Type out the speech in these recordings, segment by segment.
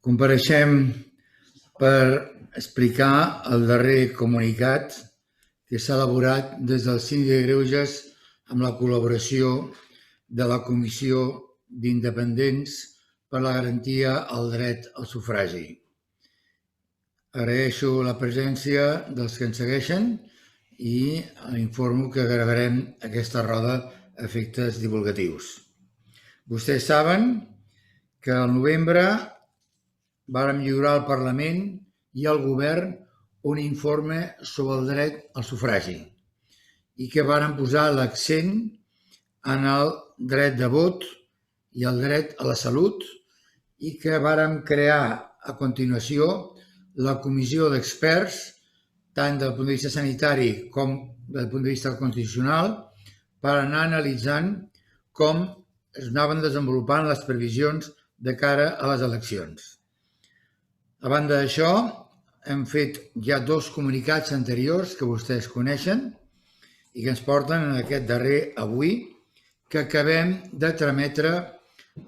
Compareixem per explicar el darrer comunicat que s'ha elaborat des del Síndic de Greuges amb la col·laboració de la Comissió d'Independents per la Garantia al Dret al Sufragi. Agraeixo la presència dels que ens segueixen i informo que gravarem aquesta roda a efectes divulgatius. Vostès saben que al novembre vàrem lliurar al Parlament i al Govern un informe sobre el dret al sufragi i que vàrem posar l'accent en el dret de vot i el dret a la salut i que vàrem crear a continuació la comissió d'experts, tant del punt de vista sanitari com del punt de vista constitucional, per anar analitzant com es anaven desenvolupant les previsions de cara a les eleccions. A banda d'això, hem fet ja 2 comunicats anteriors que vostès coneixen i que ens porten en aquest darrer avui, que acabem de trametre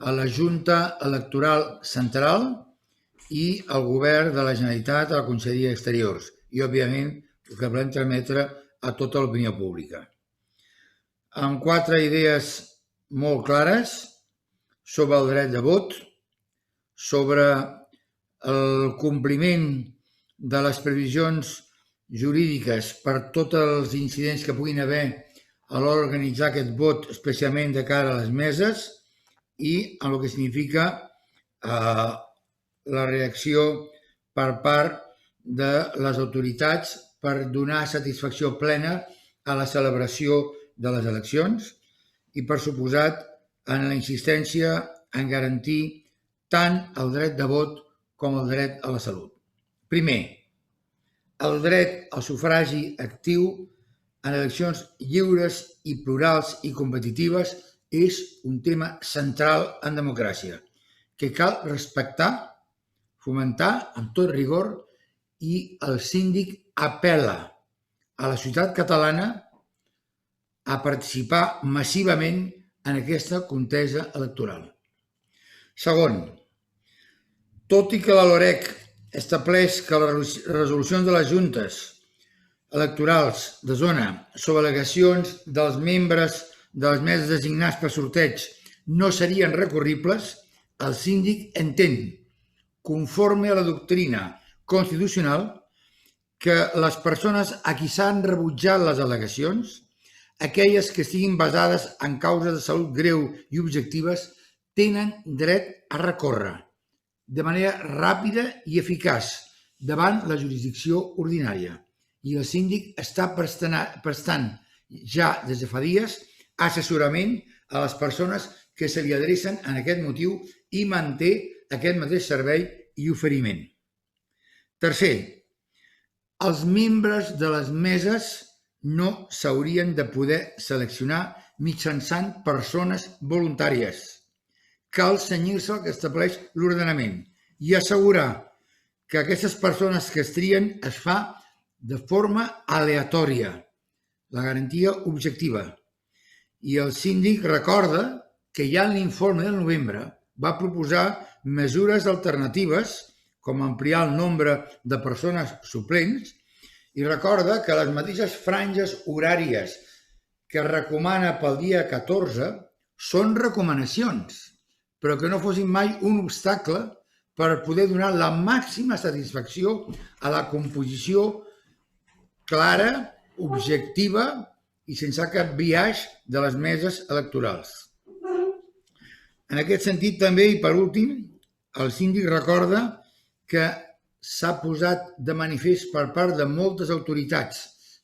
a la Junta Electoral Central i al Govern de la Generalitat, a la Conselleria d'Exteriors i, òbviament, el que volem trametre a tota l'opinió pública. Amb 4 idees molt clares sobre el dret de vot, sobre el compliment de les previsions jurídiques per tots els incidents que puguin haver a l'hora d'organitzar aquest vot, especialment de cara a les meses, i en el que significa la reacció per part de les autoritats per donar satisfacció plena a la celebració de les eleccions i, per suposat, en la insistència en garantir tant el dret de vot com el dret a la salut. Primer, el dret al sufragi actiu en eleccions lliures i plurals i competitives és un tema central en democràcia, que cal respectar, fomentar amb tot rigor, i el síndic apel·la a la societat catalana a participar massivament en aquesta contesa electoral. Segon, tot i que la LOREC estableix que les resolucions de les juntes electorals de zona sobre al·legacions dels membres de les meses designats per sorteig no serien recurribles, el síndic entén, conforme a la doctrina constitucional, que les persones a qui s'han rebutjat les al·legacions, aquelles que estiguin basades en causes de salut greu i objectives, tenen dret a recórrer de manera ràpida i eficaç davant la jurisdicció ordinària. I el síndic està prestant ja des de fa dies assessorament a les persones que se li adrecen en aquest motiu i manté aquest mateix servei i oferiment. Tercer, els membres de les meses no s'haurien de poder seleccionar mitjançant persones voluntàries. Cal cenyir-se al que estableix l'ordenament i assegurar que aquestes persones que es trien es fa de forma aleatòria, la garantia objectiva. I el síndic recorda que ja en l'informe del novembre va proposar mesures alternatives, com ampliar el nombre de persones suplents, i recorda que les mateixes franges horàries que recomana pel dia 14 són recomanacions, però que no fossin mai un obstacle per poder donar la màxima satisfacció a la composició clara, objectiva i sense cap biaix de les meses electorals. En aquest sentit també, i per últim, el síndic recorda que s'ha posat de manifest per part de moltes autoritats,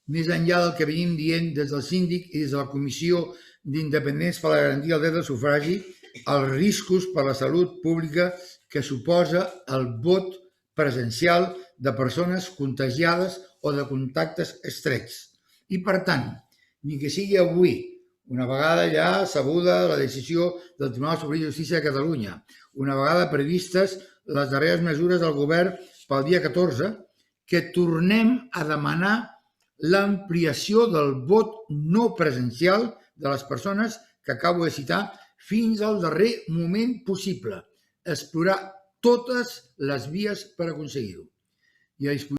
més enllà del que venim dient des del síndic i des de la Comissió d'Independents per la Garantia del Dret al Sufragi, els riscos per a la salut pública que suposa el vot presencial de persones contagiades o de contactes estrets. I, per tant, ni que sigui avui, una vegada ja sabuda la decisió del Tribunal Superior de Justícia de Catalunya, una vegada previstes les darreres mesures del govern pel dia 14, que tornem a demanar l'ampliació del vot no presencial de les persones que acabo de citar fins al darrer moment possible, explorar totes les vies per aconseguir-ho. I a disposició